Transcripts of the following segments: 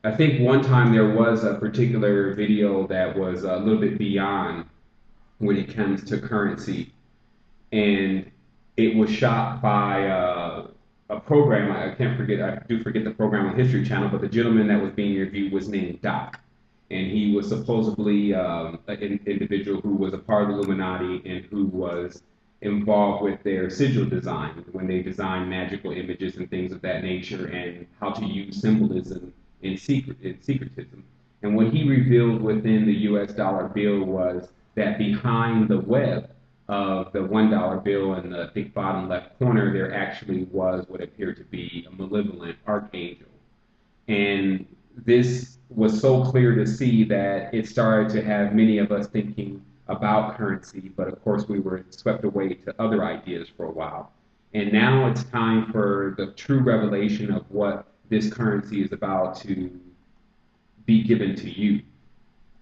I think one time there was a particular video that was a little bit beyond when it comes to currency, and it was shot by a program. I can't forget. I do forget the program on History Channel, but the gentleman that was being interviewed was named Doc, and he was supposedly an individual who was a part of the Illuminati and who was involved with their sigil design when they designed magical images and things of that nature, and how to use symbolism in secretism. And what he revealed within the U.S. dollar bill was that behind the web of the $1 bill in the, I think, bottom left corner, there actually was what appeared to be a malevolent archangel. And this was so clear to see that it started to have many of us thinking about currency, but of course we were swept away to other ideas for a while. And now it's time for the true revelation of what this currency is about to be given to you.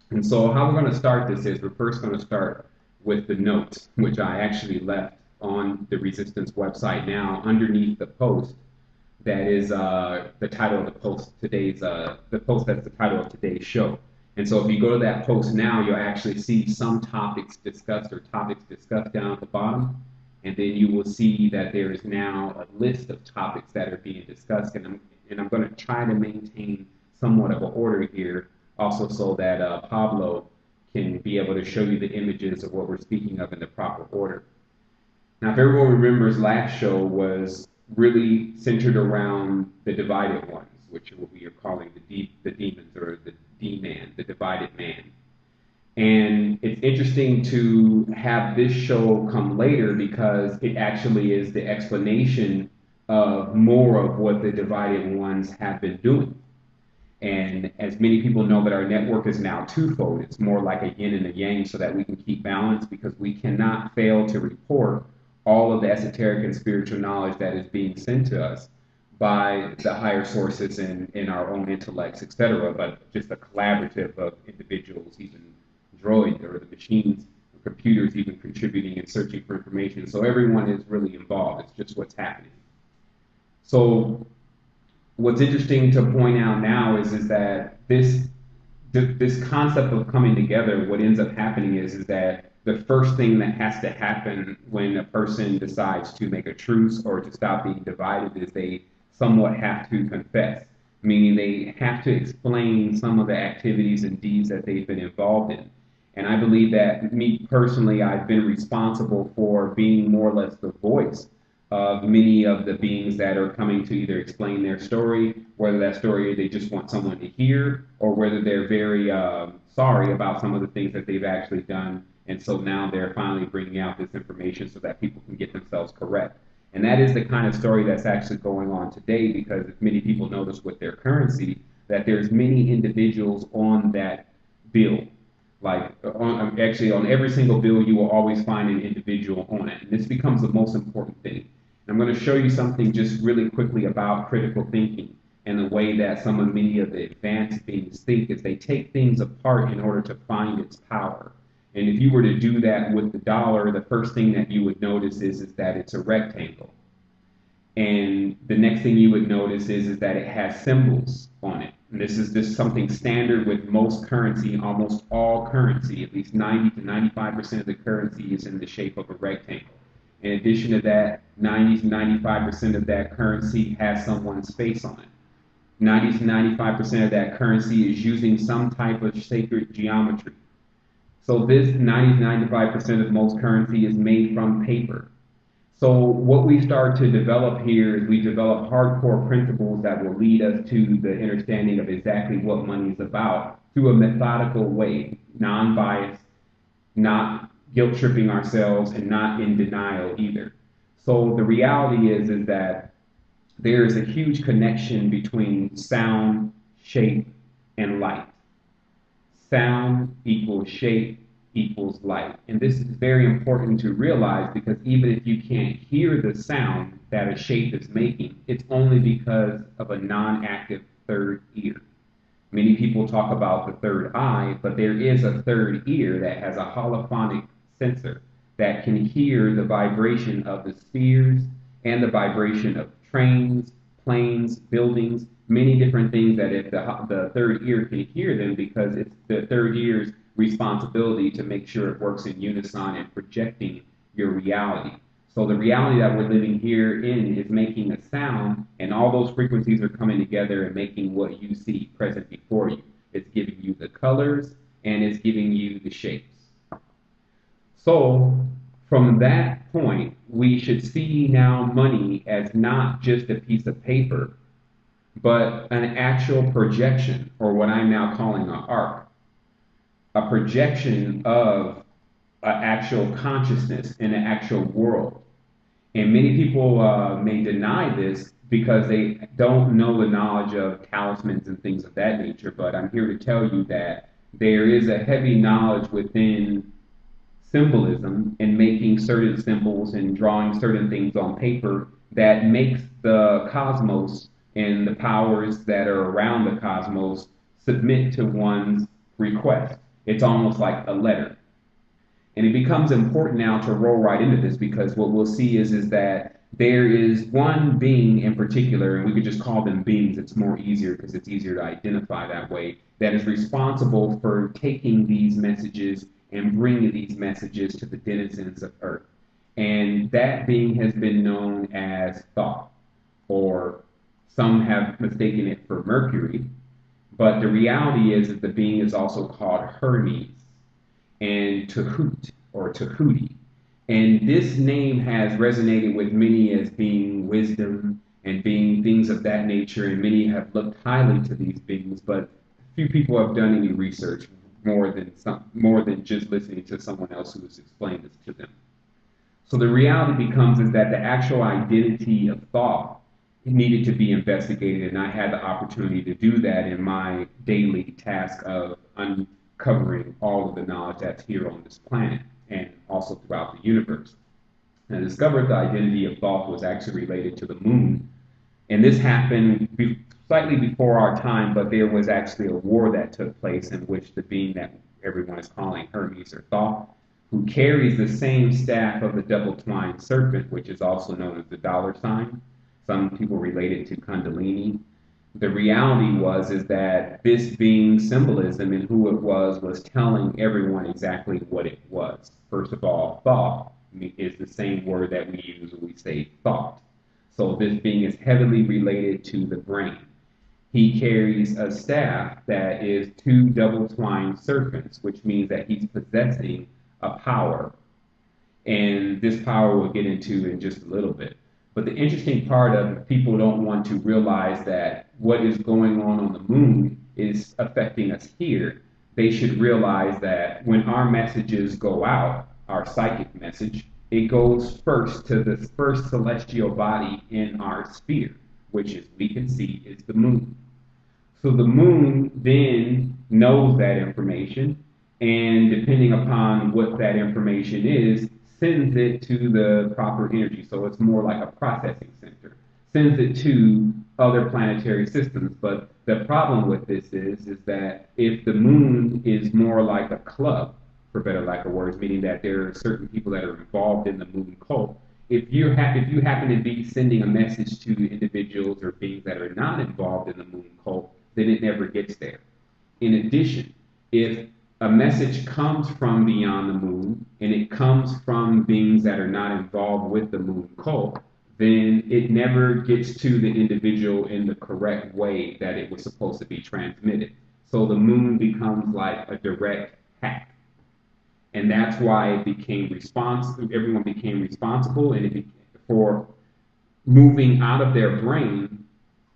And so how we're going to start this is we're first going to start with the notes, which I actually left on the Resistance website now underneath the post that is the title of the post today's the post that's the title of today's show. And so if you go to that post now, you'll actually see some topics discussed down at the bottom, and then you will see that there is now a list of topics that are being discussed, and I'm going to try to maintain somewhat of an order here, also so that Pablo can be able to show you the images of what we're speaking of in the proper order. Now, if everyone remembers, last show was really centered around the divided ones, which we are calling the demons, or the D-man, the divided man. And it's interesting to have this show come later because it actually is the explanation of more of what the divided ones have been doing. And as many people know, that our network is now twofold. It's more like a yin and a yang, so that we can keep balance, because we cannot fail to report all of the esoteric and spiritual knowledge that is being sent to us by the higher sources in our own intellects, etc., but just a collaborative of individuals, even droids or the machines, or computers, even contributing and searching for information. So everyone is really involved. It's just what's happening. So what's interesting to point out now is that this concept of coming together, what ends up happening is that the first thing that has to happen when a person decides to make a truce or to stop being divided is they somewhat have to confess, meaning they have to explain some of the activities and deeds that they've been involved in. And I believe that, me personally, I've been responsible for being more or less the voice of many of the beings that are coming to either explain their story, whether that story they just want someone to hear, or whether they're very sorry about some of the things that they've actually done. And so now they're finally bringing out this information so that people can get themselves correct. And that is the kind of story that's actually going on today, because many people notice with their currency that there's many individuals on that bill. Like actually on every single bill, you will always find an individual on it. And this becomes the most important thing. I'm going to show you something just really quickly about critical thinking and the way that many of the advanced beings think, is they take things apart in order to find its power. And if you were to do that with the dollar, the first thing that you would notice is that it's a rectangle. And the next thing you would notice is that it has symbols on it. And this is something standard with most currency, almost all currency. At least 90 to 95% of the currency is in the shape of a rectangle. In addition to that, 90 to 95% of that currency has someone's face on it. 90 to 95% of that currency is using some type of sacred geometry. So this 90 to 95% of most currency is made from paper. So what we start to develop here is we develop hardcore principles that will lead us to the understanding of exactly what money is about through a methodical way, non-biased, not guilt-tripping ourselves, and not in denial either. So the reality is that there is a huge connection between sound, shape, and light. Sound equals shape equals light. And this is very important to realize, because even if you can't hear the sound that a shape is making, it's only because of a non-active third ear. Many people talk about the third eye, but there is a third ear that has a holophonic sensor that can hear the vibration of the spheres and the vibration of trains, planes, buildings, many different things that if the third ear can hear them, because it's the third ear's responsibility to make sure it works in unison and projecting your reality. So the reality that we're living here in is making a sound, and all those frequencies are coming together and making what you see present before you. It's giving you the colors and it's giving you the shapes. So from that point, we should see now money as not just a piece of paper, but an actual projection, or what I'm now calling an arc, a projection of an actual consciousness in an actual world. And many people may deny this because they don't know the knowledge of talismans and things of that nature, but I'm here to tell you that there is a heavy knowledge within symbolism and making certain symbols and drawing certain things on paper that makes the cosmos and the powers that are around the cosmos submit to one's request. It's almost like a letter. And it becomes important now to roll right into this, because what we'll see is that there is one being in particular, and we could just call them beings, it's more easier because it's easier to identify that way, that is responsible for taking these messages and bringing these messages to the denizens of Earth. And that being has been known as thought, or some have mistaken it for Mercury, but the reality is that the being is also called Hermes and Tahoot or Tahuti. And this name has resonated with many as being wisdom and being things of that nature, and many have looked highly to these beings, but few people have done any research more than just listening to someone else who has explained this to them. So the reality becomes is that the actual identity of thought needed to be investigated, and I had the opportunity to do that in my daily task of uncovering all of the knowledge that's here on this planet and also throughout the universe. And I discovered the identity of thought was actually related to the moon, and this happened slightly before our time, but there was actually a war that took place in which the being that everyone is calling Hermes or Thoth, who carries the same staff of the double-twined serpent, which is also known as the dollar sign. Some people relate it to Kundalini. The reality is that this being symbolism and who it was telling everyone exactly what it was. First of all, thought is the same word that we use when we say thought. So this being is heavily related to the brain. He carries a staff that is two double-twined serpents, which means that he's possessing a power. And this power we'll get into in just a little bit. But the interesting part of people don't want to realize that what is going on the moon is affecting us here. They should realize that when our messages go out, our psychic message, it goes first to the first celestial body in our sphere, which, as we can see, is the moon. So the moon then knows that information, and depending upon what that information is, sends it to the proper energy. So it's more like a processing center. Sends it to other planetary systems. But the problem with this is that if the moon is more like a club, for better lack of words, meaning that there are certain people that are involved in the moon cult, if you happen to be sending a message to individuals or beings that are not involved in the moon cult, then it never gets there. In addition, if a message comes from beyond the moon and it comes from beings that are not involved with the moon cult, then it never gets to the individual in the correct way that it was supposed to be transmitted. So the moon becomes like a direct hack. And that's why it became everyone became responsible for moving out of their brain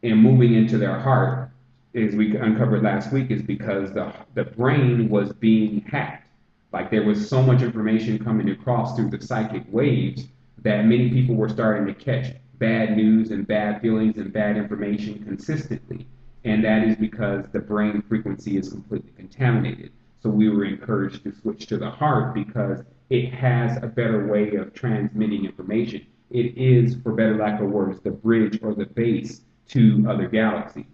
and moving into their heart, as we uncovered last week, is because the brain was being hacked. Like there was so much information coming across through the psychic waves that many people were starting to catch bad news and bad feelings and bad information consistently. And that is because the brain frequency is completely contaminated. So we were encouraged to switch to the heart because it has a better way of transmitting information. It is, for better lack of words, the bridge or the base to other galaxies.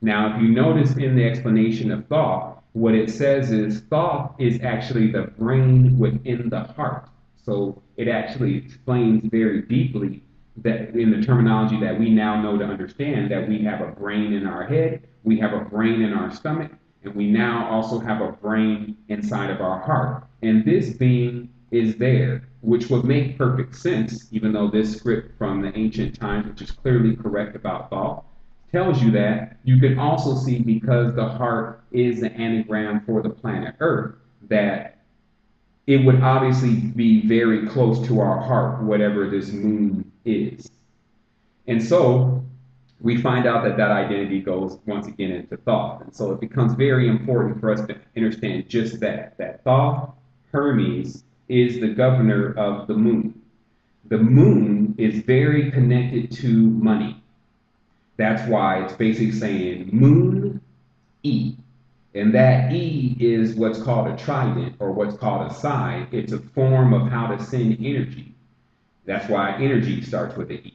Now, if you notice in the explanation of thought, what it says is thought is actually the brain within the heart. So it actually explains very deeply that in the terminology that we now know to understand, that we have a brain in our head, we have a brain in our stomach, and we now also have a brain inside of our heart. And this being is there, which would make perfect sense, even though this script from the ancient times, which is clearly correct about thought, tells you that. You can also see, because the heart is the anagram for the planet Earth, that it would obviously be very close to our heart, whatever this moon is. And so we find out that that identity goes once again into thought. And so it becomes very important for us to understand just that thought, Hermes, is the governor of the moon. The moon is very connected to money. That's why it's basically saying moon E. And that E is what's called a trident, or what's called a side. It's a form of how to send energy. That's why energy starts with an E.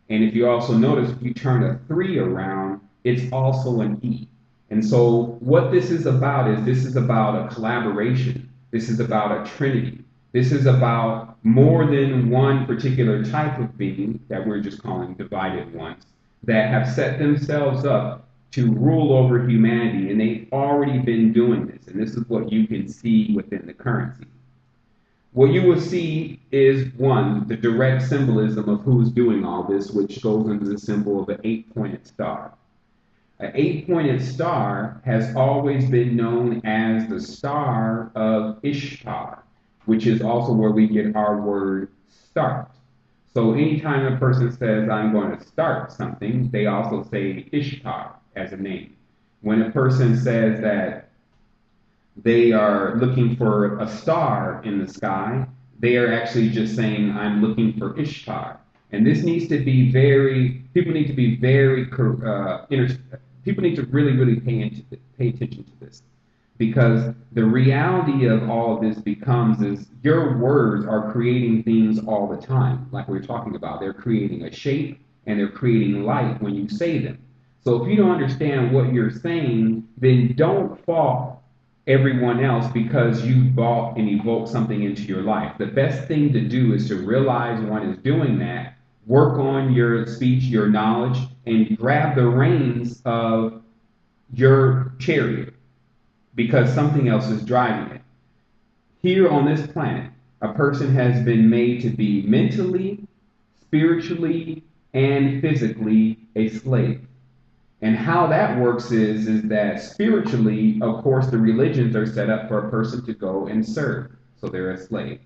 And if you also notice, if you turn a 3 around, it's also an E. And so what this is about a collaboration. This is about a trinity. This is about more than one particular type of being that we're just calling divided ones, that have set themselves up to rule over humanity, and they've already been doing this. And this is what you can see within the currency. What you will see is, one, the direct symbolism of who's doing all this, which goes into the symbol of an 8-pointed star. An 8-pointed star has always been known as the star of Ishtar, which is also where we get our word start. So anytime a person says, I'm going to start something, they also say Ishtar as a name. When a person says that they are looking for a star in the sky, they are actually just saying, I'm looking for Ishtar. And this needs to be people need to be people need to really pay attention to this. Because the reality of all of this becomes is your words are creating things all the time, like we were talking about. They're creating a shape and they're creating light when you say them. So if you don't understand what you're saying, then don't fault everyone else because you bought and evoked something into your life. The best thing to do is to realize one is doing that, work on your speech, your knowledge, and grab the reins of your chariot, because something else is driving it. Here on this planet, a person has been made to be mentally, spiritually, and physically a slave. And how that works is that spiritually, of course, the religions are set up for a person to go and serve. So they're a slave.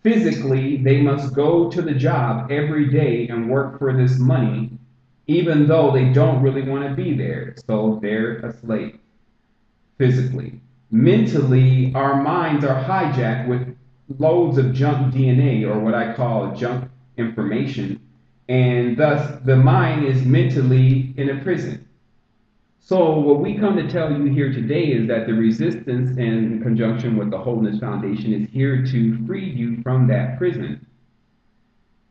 Physically, they must go to the job every day and work for this money, even though they don't really want to be there. So they're a slave. Physically. Mentally, our minds are hijacked with loads of junk DNA, or what I call junk information, and thus the mind is mentally in a prison. So what we come to tell you here today is that the resistance, in conjunction with the Wholeness Foundation, is here to free you from that prison.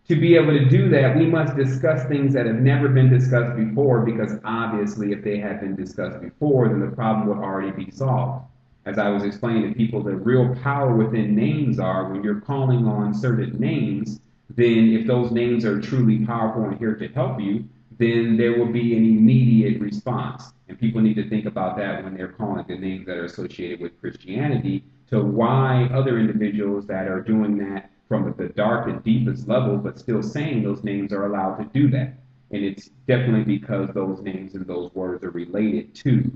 To be able to do that, we must discuss things that have never been discussed before, because obviously if they had been discussed before, then the problem would already be solved. As I was explaining to people, the real power within names are when you're calling on certain names, then if those names are truly powerful and here to help you, then there will be an immediate response. And people need to think about that when they're calling the names that are associated with Christianity, to why other individuals that are doing that from the dark and deepest level, but still saying those names, are allowed to do that. And it's definitely because those names and those words are related to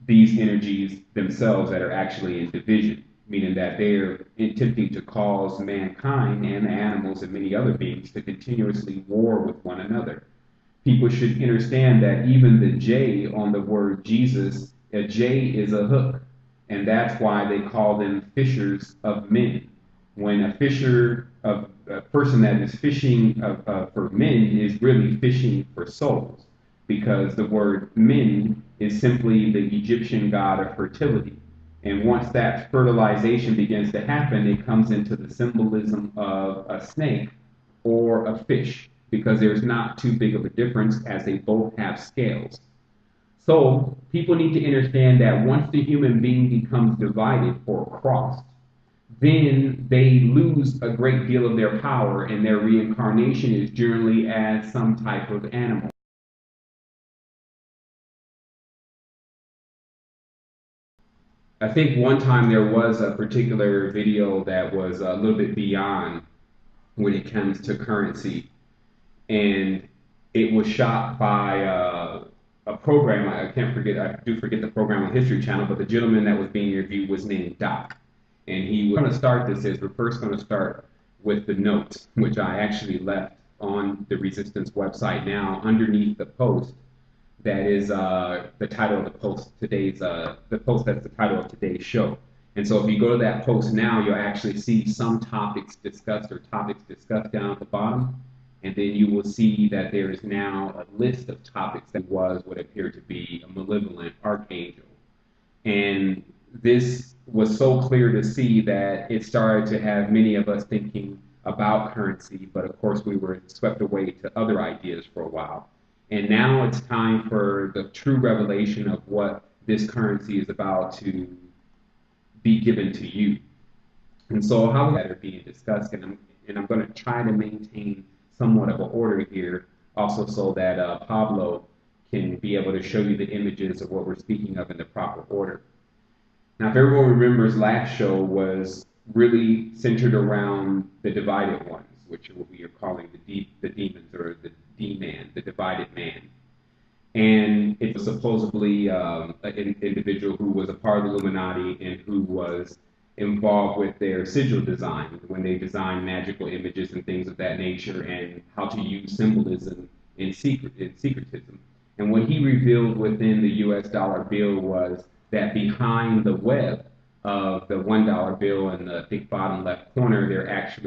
these energies themselves that are actually in division, meaning that they're attempting to cause mankind and the animals and many other beings to continuously war with one another. People should understand that even the J on the word Jesus, a J is a hook. And that's why they call them fishers of men. When a person that is fishing for men is really fishing for souls, because the word men is simply the Egyptian god of fertility. And once that fertilization begins to happen, it comes into the symbolism of a snake or a fish, because there's not too big of a difference, as they both have scales. So people need to understand that once the human being becomes divided or crossed, then they lose a great deal of their power, and their reincarnation is generally as some type of animal. I think one time there was a particular video that was a little bit beyond when it comes to currency, and it was shot by a program. I can't forget. I do forget the program on History Channel, but the gentleman that was being interviewed was named Doc, and he was going to start this as we're first going to start with the notes, which I actually left on the Resistance website now underneath the post. That is the title of the post today's the post that's the title of today's show. And so if you go to that post now, you'll actually see some topics discussed down at the bottom. And then you will see that there is now a list of topics that was what appeared to be a malevolent archangel. And this was so clear to see that it started to have many of us thinking about currency, but of course we were swept away to other ideas for a while. And now it's time for the true revelation of what this currency is about to be given to you. And so how that are being discussed, and I'm going to try to maintain somewhat of an order here, also so that Pablo can be able to show you the images of what we're speaking of in the proper order. Now, if everyone remembers, last show was really centered around the divided ones, which we are calling the demons, or the D-man, the divided man. And it was supposedly an individual who was a part of the Illuminati and who was involved with their sigil design, when they designed magical images and things of that nature, and how to use symbolism in secretism. And what he revealed within the US dollar bill was that behind the web of the $1 bill in the big bottom left corner, there actually